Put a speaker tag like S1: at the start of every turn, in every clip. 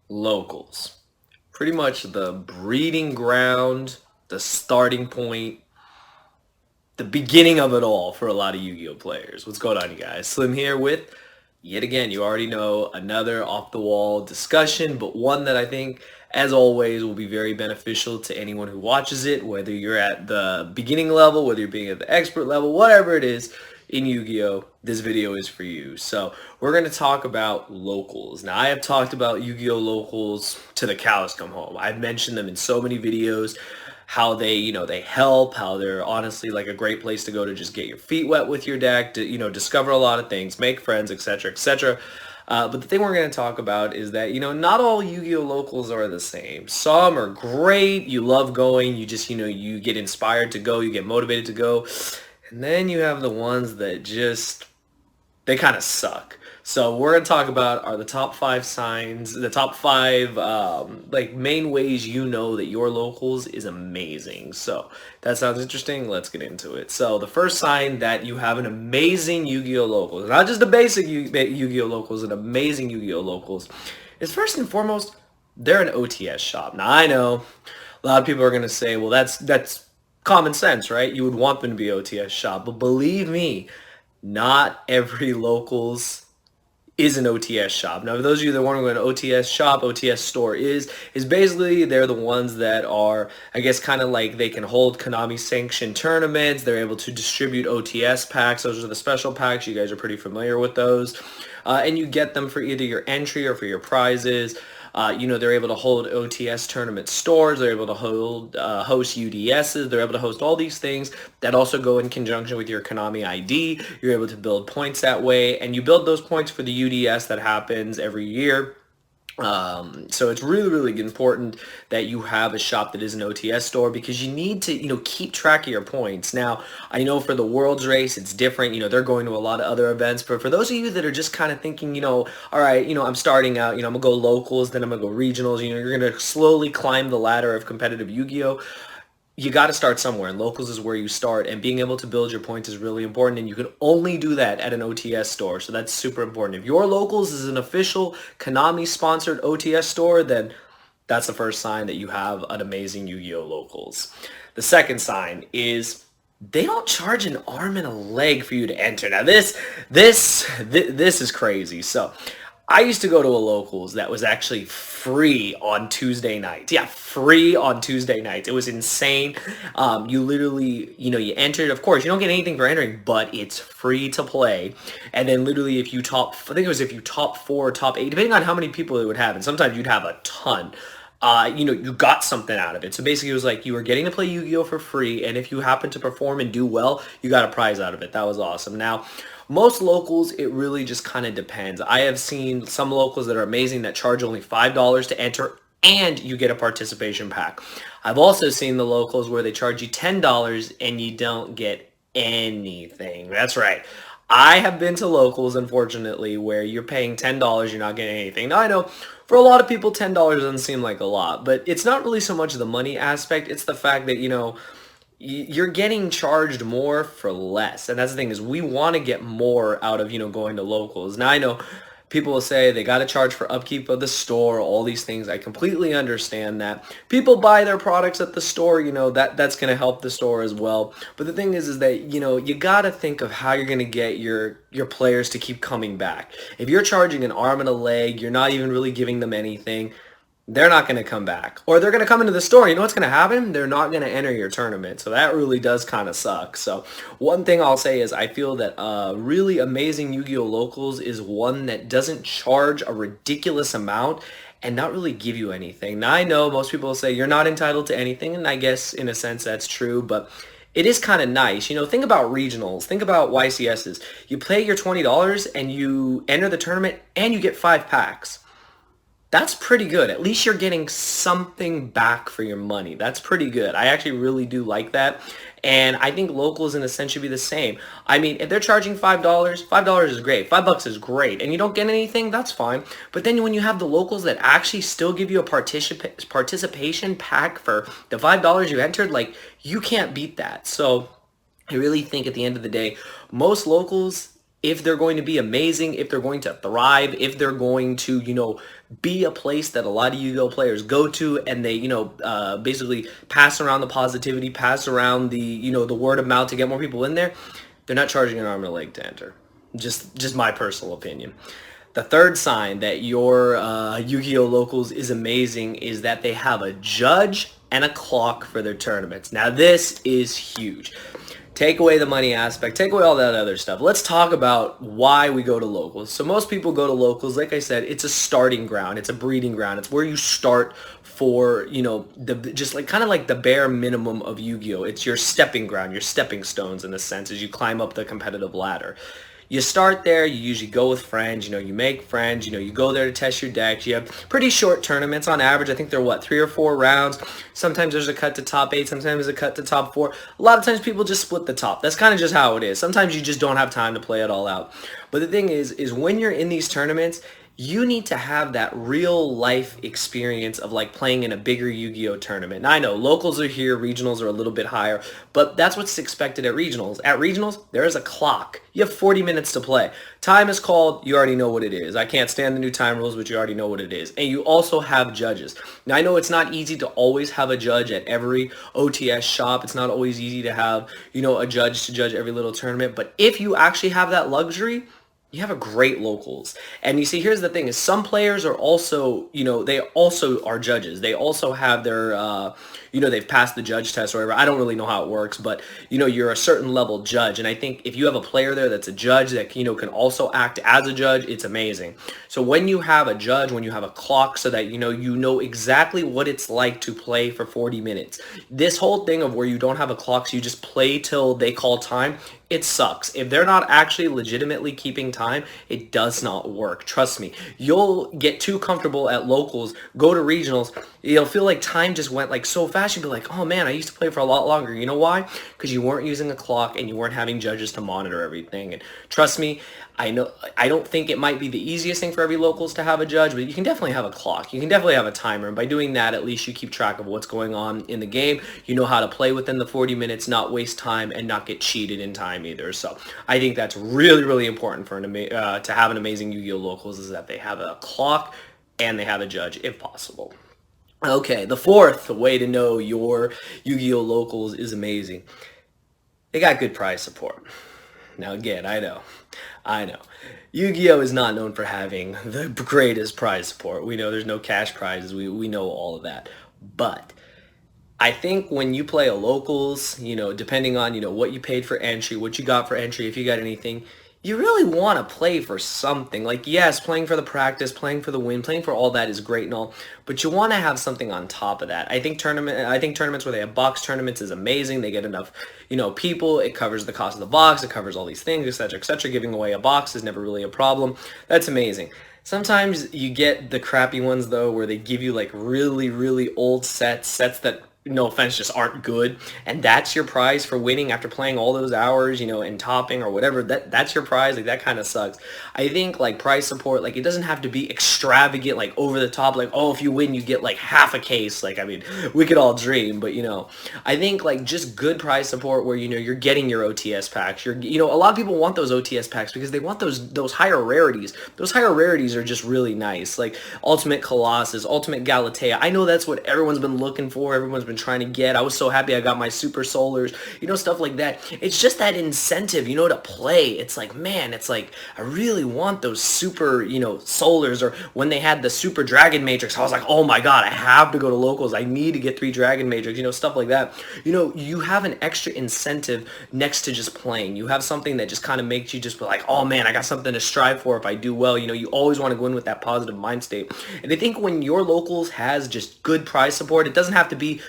S1: Locals. Pretty much the breeding ground, the starting point, the beginning of it all for a lot of Yu-Gi-Oh players. What's going on, you guys? Slim here with, yet again, you already know, another off-the-wall discussion, but one that I think, as always, will be very beneficial to anyone who watches it, whether you're at the beginning level, whether you're being at the expert level, whatever it is in Yu-Gi-Oh, this video is for you. So we're going to talk about locals. Now, I have talked about Yu-Gi-Oh locals to the cows come home. I've mentioned them in so many videos, how they help, how they're honestly like a great place to go to just get your feet wet with your deck, to discover a lot of things, make friends, etc., etc. But the thing we're going to talk about is that not all Yu-Gi-Oh locals are the same. Some are great, you love going, you just you get inspired to go, you get motivated to go, and then you have the ones that just they kind of suck. So we're gonna talk about are the top five signs, the top five like main ways that your locals is amazing. So that sounds interesting. Let's get into it. So the first sign that you have an amazing Yu-Gi-Oh locals, not just a basic Yu-Gi-Oh locals, an amazing Yu-Gi-Oh locals, is first and foremost they're an OTS shop. Now I know a lot of people are gonna say, well, that's common sense, right? You would want them to be OTS shop, but believe me, not every locals is an OTS shop. Now, for those of you that wonder what an OTS shop, OTS store is basically they're the ones that are, I guess, kind of like they can hold Konami sanctioned tournaments. They're able to distribute OTS packs. Those are the special packs. You guys are pretty familiar with those. And you get them for either your entry or for your prizes. They're able to hold OTS tournament stores. They're able to host UDSs. They're able to host all these things that also go in conjunction with your Konami ID. You're able to build points that way, and you build those points for the UDS that happens every year. So it's really, really important that you have a shop that is an OTS store because you need to, keep track of your points. Now, I know for the Worlds race, it's different. They're going to a lot of other events, but for those of you that are just kind of thinking, all right, I'm starting out, I'm gonna go locals, then I'm gonna go regionals, you're gonna slowly climb the ladder of competitive Yu-Gi-Oh! You got to start somewhere, and locals is where you start, and being able to build your points is really important, and you can only do that at an OTS store, so that's super important. If your locals is an official Konami sponsored OTS store, then that's the first sign that you have an amazing Yu-Gi-Oh locals. The second sign is they don't charge an arm and a leg for you to enter. Now this is crazy. So I used to go to a locals that was actually free on Tuesday nights. Yeah, free on Tuesday nights. It was insane. You literally, you entered. Of course, you don't get anything for entering, but it's free to play. And then literally, I think it was if you top four, top eight, depending on how many people it would have, and sometimes you'd have a ton. You got something out of it. So basically, it was like you were getting to play Yu-Gi-Oh for free, and if you happen to perform and do well, you got a prize out of it. That was awesome. Now, most locals, it really just kind of depends. I have seen some locals that are amazing that charge only $5 to enter, and you get a participation pack. I've also seen the locals where they charge you $10 and you don't get anything. That's right. I have been to locals, unfortunately, where you're paying $10, you're not getting anything. Now, I know for a lot of people, $10 doesn't seem like a lot, but it's not really so much the money aspect. It's the fact that, you're getting charged more for less. And that's the thing is we want to get more out of, going to locals. Now, I know people will say they got to charge for upkeep of the store, all these things. I completely understand that. People buy their products at the store, that's going to help the store as well. But the thing is that, you got to think of how you're going to get your players to keep coming back. If you're charging an arm and a leg, you're not even really giving them anything, they're not going to come back. Or they're going to come into the store. You know what's going to happen? They're not going to enter your tournament. So that really does kind of suck. So one thing I'll say is I feel that really amazing Yu-Gi-Oh! Locals is one that doesn't charge a ridiculous amount and not really give you anything. Now I know most people will say you're not entitled to anything, and I guess in a sense that's true, but it is kind of nice. Think about regionals. Think about YCSs. You pay your $20 and you enter the tournament and you get 5 packs. That's pretty good. At least you're getting something back for your money. That's pretty good. I actually really do like that. And I think locals in a sense should be the same. I mean, if they're charging $5, $5 is great. $5 is great. And you don't get anything, that's fine. But then when you have the locals that actually still give you a participation pack for the $5 you entered, like, you can't beat that. So I really think at the end of the day, most locals, if they're going to be amazing, if they're going to thrive, if they're going to, be a place that a lot of Yu-Gi-Oh players go to, and they, basically pass around the positivity, pass around the, the word of mouth to get more people in there. They're not charging an arm and a leg to enter. Just my personal opinion. The third sign that your Yu-Gi-Oh locals is amazing is that they have a judge and a clock for their tournaments. Now this is huge. Take away the money aspect, take away all that other stuff. Let's talk about why we go to locals. So most people go to locals, like I said, it's a starting ground, it's a breeding ground, it's where you start for, the just like kind of like the bare minimum of Yu-Gi-Oh. It's your stepping ground, your stepping stones in a sense as you climb up the competitive ladder. You start there, you usually go with friends, you make friends, you go there to test your decks. You have pretty short tournaments on average. I think they're 3 or 4 rounds. Sometimes there's a cut to top 8, sometimes there's a cut to top 4. A lot of times people just split the top. That's kind of just how it is. Sometimes you just don't have time to play it all out. But the thing is when you're in these tournaments, you need to have that real life experience of like playing in a bigger Yu-Gi-Oh tournament. Now I know locals are here, regionals are a little bit higher, but that's what's expected at regionals. At regionals, there is a clock. You have 40 minutes to play. Time is called, you already know what it is. I can't stand the new time rules, but you already know what it is. And you also have judges. Now I know it's not easy to always have a judge at every OTS shop. It's not always easy to have, a judge to judge every little tournament, but if you actually have that luxury, you have a great locals. And you see, here's the thing is some players are also, they also are judges. They also have their, they've passed the judge test or whatever. I don't really know how it works, but, you're a certain level judge. And I think if you have a player there that's a judge that, can also act as a judge, it's amazing. So when you have a judge, when you have a clock so that, you know exactly what it's like to play for 40 minutes. This whole thing of where you don't have a clock, so you just play till they call time, it sucks. If they're not actually legitimately keeping time, it does not work. Trust me. You'll get too comfortable at locals, go to regionals, you'll feel like time just went like so fast. You'll be like, oh man, I used to play for a lot longer. You know why? Because you weren't using a clock and you weren't having judges to monitor everything. And trust me, I don't think it might be the easiest thing for every locals to have a judge, but you can definitely have a clock. You can definitely have a timer. And by doing that, at least you keep track of what's going on in the game. You know how to play within the 40 minutes, not waste time, and not get cheated in time either. So I think that's really, really important for to have an amazing Yu-Gi-Oh! Locals is that they have a clock and they have a judge if possible. Okay, the fourth way to know your Yu-Gi-Oh! Locals is amazing. They got good prize support. Now again, I know. Yu-Gi-Oh! Is not known for having the greatest prize support. We know there's no cash prizes. We know all of that. But I think when you play a locals, depending on, what you paid for entry, what you got for entry, if you got anything, you really want to play for something. Like, yes, playing for the practice, playing for the win, playing for all that is great and all, but you want to have something on top of that. I think tournaments where they have box tournaments is amazing. They get enough, people. It covers the cost of the box. It covers all these things, etc., etc. Giving away a box is never really a problem. That's amazing. Sometimes you get the crappy ones though, where they give you like really, really old sets that, no offense, just aren't good, and that's your prize for winning after playing all those hours, and topping or whatever. That's your prize. Like, that kind of sucks. I think like prize support, like, it doesn't have to be extravagant, like over the top, like, oh, if you win you get like half a case. Like, I mean, we could all dream, but I think like just good prize support where you're getting your OTS packs. A lot of people want those OTS packs because they want those higher rarities. Those higher rarities are just really nice, like Ultimate Colossus, Ultimate Galatea. I know that's what everyone's been looking for. Everyone's been trying to get. I was so happy I got my Super Solars, stuff like that. It's just that incentive, to play. It's like, man, it's like, I really want those Super, Solars, or when they had the Super Dragon Matrix, I was like, oh my god, I have to go to locals. I need to get 3 Dragon Matrix, stuff like that. You have an extra incentive next to just playing. You have something that just kind of makes you just be like, oh man, I got something to strive for if I do well. You always want to go in with that positive mind state. And I think when your locals has just good prize support, it doesn't have to be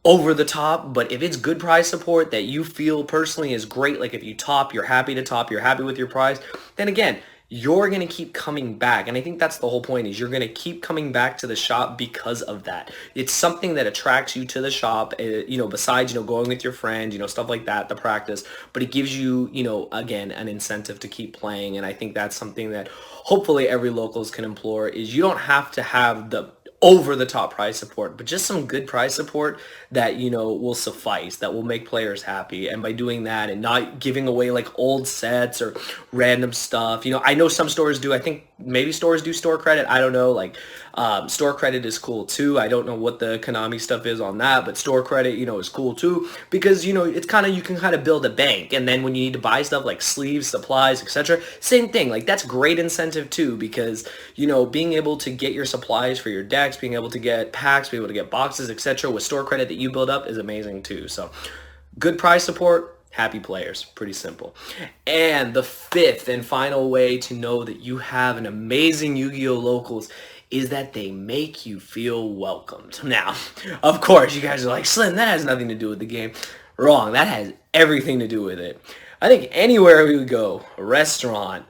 S1: over the top, but if it's good prize support that you feel personally is great, like if you top, you're happy to top, you're happy with your prize, then again, you're going to keep coming back. And I think that's the whole point, is you're going to keep coming back to the shop because of that. It's something that attracts you to the shop, besides, going with your friends, stuff like that, the practice, but it gives you, again, an incentive to keep playing. And I think that's something that hopefully every locals can implore, is you don't have to have the over the top prize support, but just some good prize support that, will suffice, that will make players happy. And by doing that and not giving away like old sets or random stuff, I know some stores do. I think maybe stores do store credit. I don't know. Like, store credit is cool too. I don't know what the Konami stuff is on that, but store credit, is cool too because, it's kind of, you can kind of build a bank. And then when you need to buy stuff like sleeves, supplies, etc., same thing. Like, that's great incentive too because, being able to get your supplies for your decks, being able to get packs, being able to get boxes, etc., with store credit that you build up is amazing too. So, good prize support, happy players. Pretty simple. And the fifth and final way to know that you have an amazing Yu-Gi-Oh! Locals is that they make you feel welcomed. Now, of course, you guys are like, Slim, that has nothing to do with the game. Wrong. That has everything to do with it. I think anywhere we would go, a restaurant,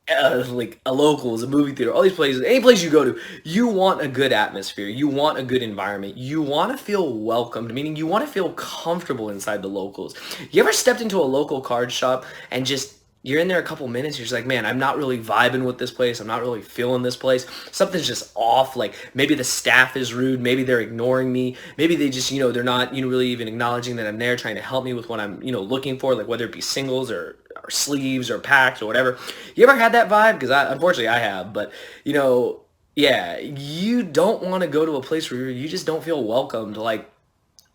S1: like a locals, a movie theater, all these places, any place you go to, you want a good atmosphere. You want a good environment. You want to feel welcomed, meaning you want to feel comfortable inside the locals. You ever stepped into a local card shop and just you're in there a couple minutes, you're just like, man, I'm not really vibing with this place. I'm not really feeling this place. Something's just off. Like maybe the staff is rude. Maybe they're ignoring me. Maybe they just, they're not, really even acknowledging that I'm there trying to help me with what I'm, looking for, like whether it be singles or sleeves or packs or whatever. You ever had that vibe? Because unfortunately I have, but yeah, you don't want to go to a place where you just don't feel welcomed. Like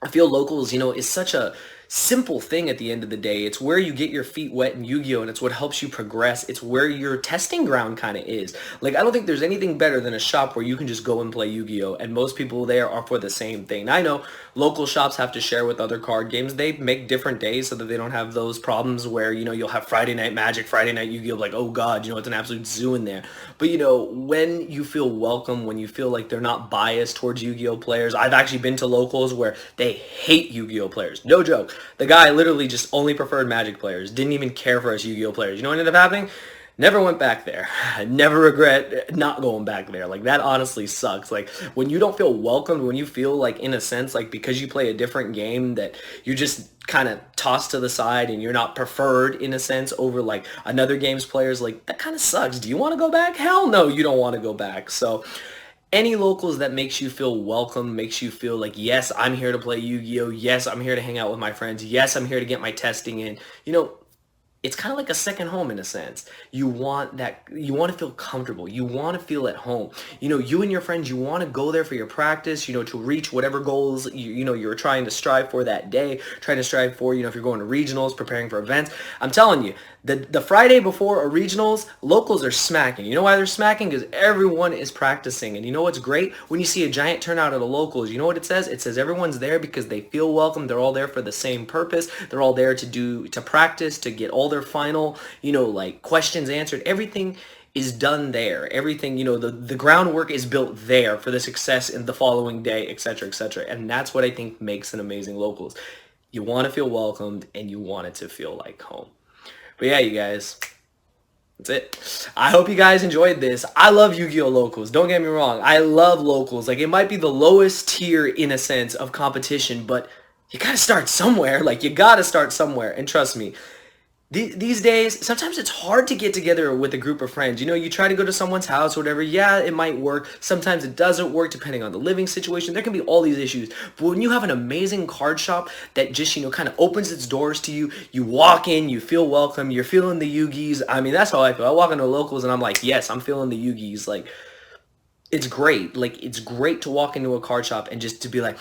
S1: I feel locals, is such a simple thing at the end of the day. It's where you get your feet wet in Yu-Gi-Oh! And it's what helps you progress. It's where your testing ground kind of is. Like, I don't think there's anything better than a shop where you can just go and play Yu-Gi-Oh! And most people there are for the same thing. Now, I know local shops have to share with other card games. They make different days so that they don't have those problems where, you'll have Friday Night Magic, Friday Night Yu-Gi-Oh! Like, oh God, it's an absolute zoo in there. But, when you feel welcome, when you feel like they're not biased towards Yu-Gi-Oh! Players, I've actually been to locals where they hate Yu-Gi-Oh! Players. No joke. The guy literally just only preferred Magic players, didn't even care for us Yu-Gi-Oh! Players. You know what ended up happening? Never went back there. I never regret not going back there. Like, that honestly sucks. Like, when you don't feel welcomed, when you feel like, in a sense, like, because you play a different game that you just kind of tossed to the side and you're not preferred, in a sense, over, like, another game's players, like, that kind of sucks. Do you want to go back? Hell no, you don't want to go back. So, any locals that makes you feel welcome, makes you feel like, yes, I'm here to play Yu-Gi-Oh! Yes, I'm here to hang out with my friends. Yes, I'm here to get my testing in. It's kind of like a second home in a sense. You want to feel comfortable. You want to feel at home. You and your friends, you want to go there for your practice, to reach whatever goals, you're trying to strive for that day, trying to strive for, if you're going to regionals, preparing for events. I'm telling you, the Friday before a regionals, locals are smacking. You know why they're smacking? Because everyone is practicing. And you know what's great? When you see a giant turnout of the locals, you know what it says? It says everyone's there because they feel welcome. They're all there for the same purpose. They're all there to practice, to get all their final, like questions answered. Everything is done there. Everything, the groundwork is built there for the success in the following day, etc., etc. And that's what I think makes an amazing locals. You want to feel welcomed and you want it to feel like home. But yeah, you guys, that's it. I hope you guys enjoyed this. I love Yu-Gi-Oh! Locals. Don't get me wrong. I love locals. Like, it might be the lowest tier, in a sense, of competition, but you gotta start somewhere. Like, you gotta start somewhere. And trust me, these days, sometimes it's hard to get together with a group of friends. You try to go to someone's house or whatever. Yeah, it might work. Sometimes it doesn't work depending on the living situation. There can be all these issues. But when you have an amazing card shop that just, kind of opens its doors to you, you walk in, you feel welcome, you're feeling the Yugis. I mean, that's how I feel. I walk into locals and I'm like, yes, I'm feeling the Yugis. Like, it's great. Like, it's great to walk into a card shop and just to be like,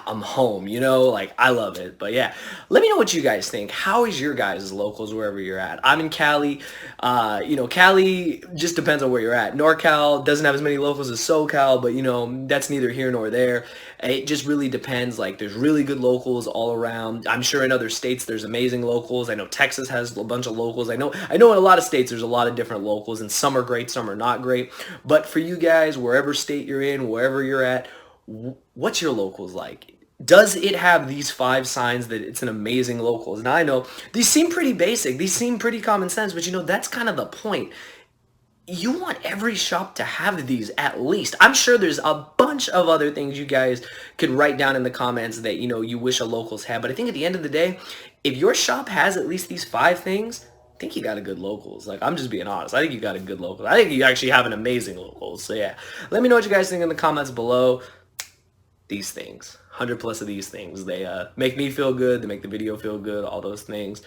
S1: I'm home, like, I love it. But yeah, let me know what you guys think. How is your guys' locals wherever you're at? I'm in Cali. Cali just depends on where you're at. NorCal doesn't have as many locals as SoCal, but that's neither here nor there. It just really depends. Like, there's really good locals all around. I'm sure in other states there's amazing locals. I know Texas has a bunch of locals. I know in a lot of states there's a lot of different locals, and some are great, some are not great. But for you guys, wherever state you're in, wherever you're at, what's your locals like? Does it have these 5 signs that it's an amazing locals? Now, I know these seem pretty basic. These seem pretty common sense, but that's kind of the point. You want every shop to have these at least. I'm sure there's a bunch of other things you guys could write down in the comments that, you wish a locals had. But I think at the end of the day, if your shop has at least these 5 things, I think you got a good locals. Like, I'm just being honest. I think you got a good locals. I think you actually have an amazing locals. So yeah, let me know what you guys think in the comments below. These things, 100 plus of these things, they make me feel good. They make the video feel good. All those things.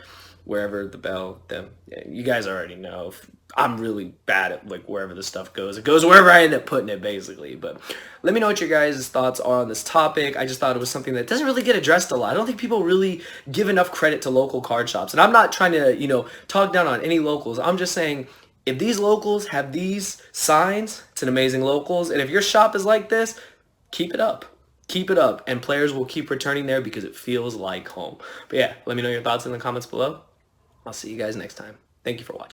S1: wherever the bell, them. You guys already know. I'm really bad at like wherever the stuff goes. It goes wherever I end up putting it, basically. But let me know what your guys' thoughts are on this topic. I just thought it was something that doesn't really get addressed a lot. I don't think people really give enough credit to local card shops. And I'm not trying to, talk down on any locals. I'm just saying if these locals have these signs, it's an amazing locals. And if your shop is like this, keep it up. Keep it up, and players will keep returning there because it feels like home. But yeah, let me know your thoughts in the comments below. I'll see you guys next time. Thank you for watching.